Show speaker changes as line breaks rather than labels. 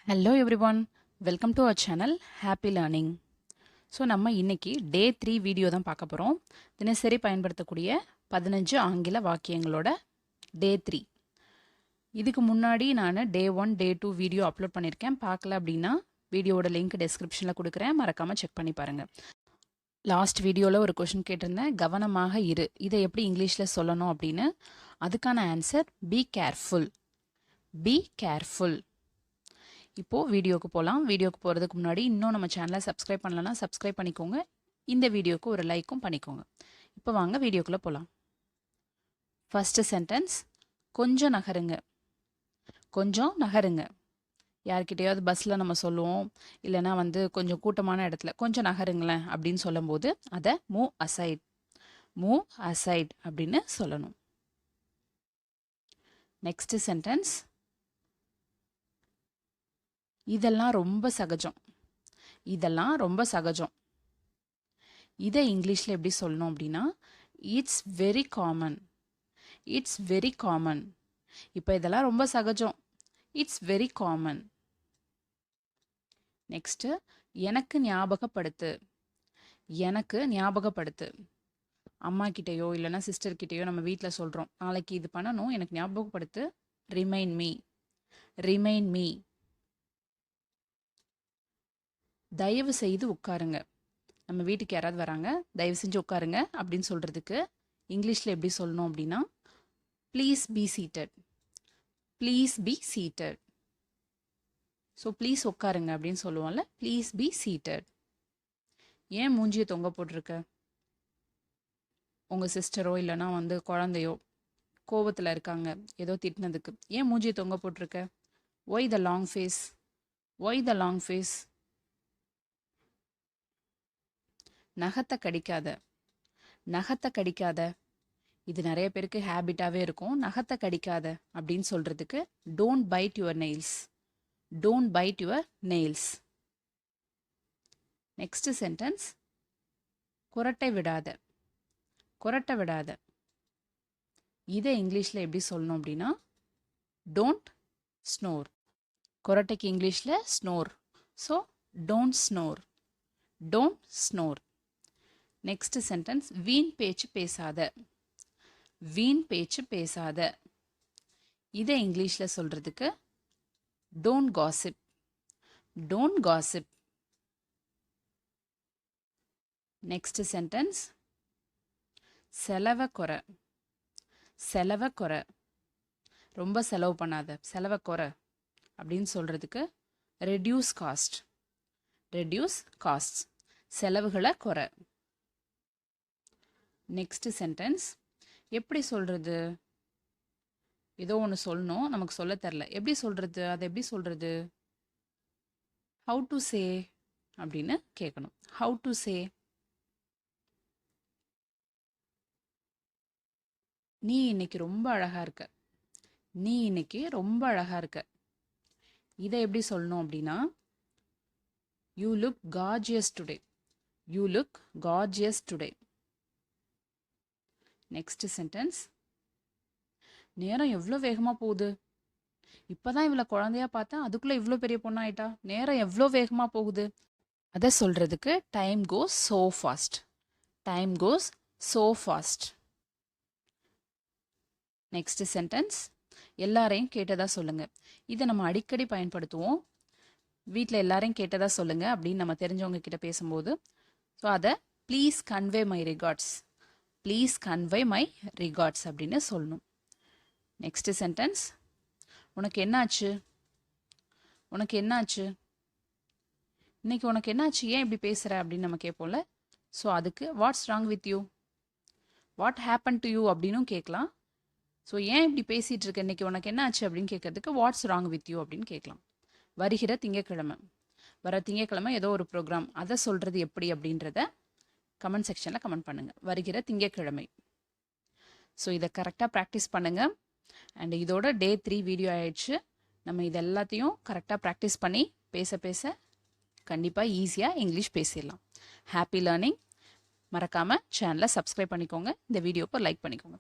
Hello everyone, welcome to our channel happy learning. So நம்ம இன்னைக்கு டே 3 video தான் பார்க்க போகிறோம். தினசரி பயன்படுத்தக்கூடிய 15 ஆங்கில வாக்கியங்களோட டே 3. இதுக்கு முன்னாடி நான் டே 1 டே 2 வீடியோ அப்லோட் பண்ணியிருக்கேன். பார்க்கல அப்படின்னா வீடியோவோட லிங்க் டிஸ்கிரிப்ஷனில் கொடுக்குறேன், மறக்காமல் செக் பண்ணி பாருங்கள். லாஸ்ட் வீடியோவில் ஒரு கொஷின் கேட்டிருந்தேன், கவனமாக இரு, இதை எப்படி இங்கிலீஷில் சொல்லணும் அப்படின்னு. அதுக்கான answer be careful. Be careful. இப்போது வீடியோக்கு போகலாம். வீடியோக்கு போகிறதுக்கு முன்னாடி இன்னும் நம்ம சேனலை சப்ஸ்கிரைப் பண்ணலன்னா சப்ஸ்கிரைப் பண்ணிக்கோங்க. இந்த வீடியோக்கு ஒரு லைக்கும் பண்ணிக்கோங்க. இப்போ வாங்க வீடியோக்குள்ளே போகலாம். ஃபஸ்ட்டு சென்டென்ஸ், கொஞ்சம் நகருங்க. கொஞ்சம் நகருங்க. யார்கிட்டையாவது பஸ்ஸில் நம்ம சொல்லுவோம், இல்லைனா கொஞ்சம் கூட்டமான இடத்துல கொஞ்சம் நகருங்களேன் அப்படின்னு சொல்லும்போது அதை மூவ் அசைட், மூவ் அசைட் அப்படின்னு சொல்லணும். நெக்ஸ்ட் சென்டென்ஸ், இதெல்லாம் ரொம்ப சகஜம். இதெல்லாம் ரொம்ப சகஜம். இதை இங்கிலீஷில் எப்படி சொல்லணும் அப்படின்னா, it's very common. It's very common. இப்போ இதெல்லாம் ரொம்ப சகஜம், இட்ஸ் வெரி காமன். நெக்ஸ்ட்டு, எனக்கு ஞாபகப்படுத்து. எனக்கு ஞாபகப்படுத்து. அம்மா கிட்டேயோ இல்லைனா சிஸ்டர் கிட்டேயோ நம்ம வீட்டில் சொல்கிறோம், நாளைக்கு இது பண்ணணும், எனக்கு ஞாபகப்படுத்து. Remind me. Remind me. தயவு செய்து உட்காருங்க. நம்ம வீட்டுக்கு யாராவது வராங்க, தயவு செஞ்சு உட்காருங்க அப்படின்னு சொல்கிறதுக்கு இங்கிலீஷில் எப்படி சொல்லணும் அப்படின்னா, please be seated. Please be seated. So please உட்காருங்க அப்படின்னு சொல்லுவோம்ல, ப்ளீஸ் பி சீட்டட். ஏன் மூஞ்சியை தொங்க போட்டிருக்க? உங்கள் சிஸ்டரோ இல்லைனா குழந்தையோ கோபத்தில் இருக்காங்க, ஏதோ திட்டினதுக்கு. ஏன் மூஞ்சியை தொங்க போட்டிருக்க? Why the long face? Why the long face? நகத்தை கடிக்காத. நகத்தை கடிக்காத. இது நிறைய பேருக்கு ஹேபிட்டாகவே இருக்கும். நகத்தை கடிக்காத அப்படின்னு சொல்கிறதுக்கு don't bite your nails. Don't bite your nails. Next sentence, குரட்டை விடாத. குரட்டை விடாத. இதை இங்கிலீஷில் எப்படி சொல்லணும் அப்படின்னா, டோன்ட் ஸ்னோர். குரட்டைக்கு இங்கிலீஷில் snore. So don't snore. Don't snore. Next sentence, வீண் பேச்சு பேசாத. வீண் பேச்சு பேசாத. இதை இங்கிலீஷில் சொல்கிறதுக்கு don't gossip. Don't gossip. Next sentence, செலவை குறை. செலவை குறை. ரொம்ப செலவு பண்ணாத, செலவை குறை அப்படின்னு சொல்கிறதுக்கு ரெடியூஸ் காஸ்ட். Reduce cost. செலவுகளை குறை. நெக்ஸ்ட் சென்டென்ஸ், எப்படி சொல்கிறது? ஏதோ ஒன்று சொல்லணும், நமக்கு சொல்ல தெரில, எப்படி சொல்கிறது? அதை எப்படி சொல்கிறது? ஹவு டு சே அப்படின்னு கேட்கணும். How to say. நீ இன்னைக்கு ரொம்ப அழகாக இருக்க. நீ இன்னைக்கு ரொம்ப அழகாக இருக்க. இதை எப்படி சொல்லணும் அப்படின்னா, you look gorgeous today. You look gorgeous today. Next sentence, நேரம் எவ்வளோ வேகமாக போகுது. இப்போ தான் இவ்வளோ குழந்தையா பார்த்தேன், அதுக்குள்ளே இவ்வளோ பெரிய பொண்ணாயிட்டா. நேரம் எவ்வளோ வேகமாக போகுது. அதை சொல்கிறதுக்கு time goes so fast. Time goes so fast. Next sentence, எல்லாரையும் கேட்டதா சொல்லுங்கள். இதை நம்ம அடிக்கடி பயன்படுத்துவோம். வீட்டில் எல்லாரையும் கேட்டதா சொல்லுங்கள் அப்படின்னு நம்ம தெரிஞ்சவங்க கிட்ட பேசும்போது. ஸோ அதை please convey my regards. Please convey my regards அப்படின்னு சொல்லணும். நெக்ஸ்ட் சென்டென்ஸ், உனக்கு என்னாச்சு? உனக்கு என்னாச்சு? இன்னைக்கு உனக்கு என்னாச்சு, ஏன் இப்படி பேசுகிற அப்படின்னு நம்ம கேட்போம்ல. ஸோ அதுக்கு what's wrong with you, what happen to you அப்படின்னும் கேட்கலாம். ஸோ ஏன் இப்படி பேசிகிட்டு இருக்க, இன்னைக்கு உனக்கு என்னாச்சு அப்படின்னு கேட்கறதுக்கு வாட்ஸ் ராங் வித் யூ அப்படின்னு கேட்கலாம். வருகிற திங்கக்கிழமை, வர திங்கக்கிழமை ஏதோ ஒரு ப்ரோக்ராம், அதை சொல்கிறது எப்படி அப்படின்றத கமெண்ட் செக்ஷனில் கமெண்ட் பண்ணுங்கள். வருகிற திங்கக்கிழமை. ஸோ இதை கரெக்டாக ப்ராக்டிஸ் பண்ணுங்கள். அண்ட் இதோட டே 3 வீடியோ ஆயிடுச்சு. நம்ம இது எல்லாத்தையும் கரெக்டாக ப்ராக்டிஸ் பண்ணி பேச பேச கண்டிப்பாக ஈஸியாக இங்கிலீஷ் பேசிடலாம். Happy learning. மறக்காமல் சேனலை சப்ஸ்கிரைப் பண்ணிக்கோங்க. இந்த வீடியோக்கு லைக் பண்ணிக்கோங்க.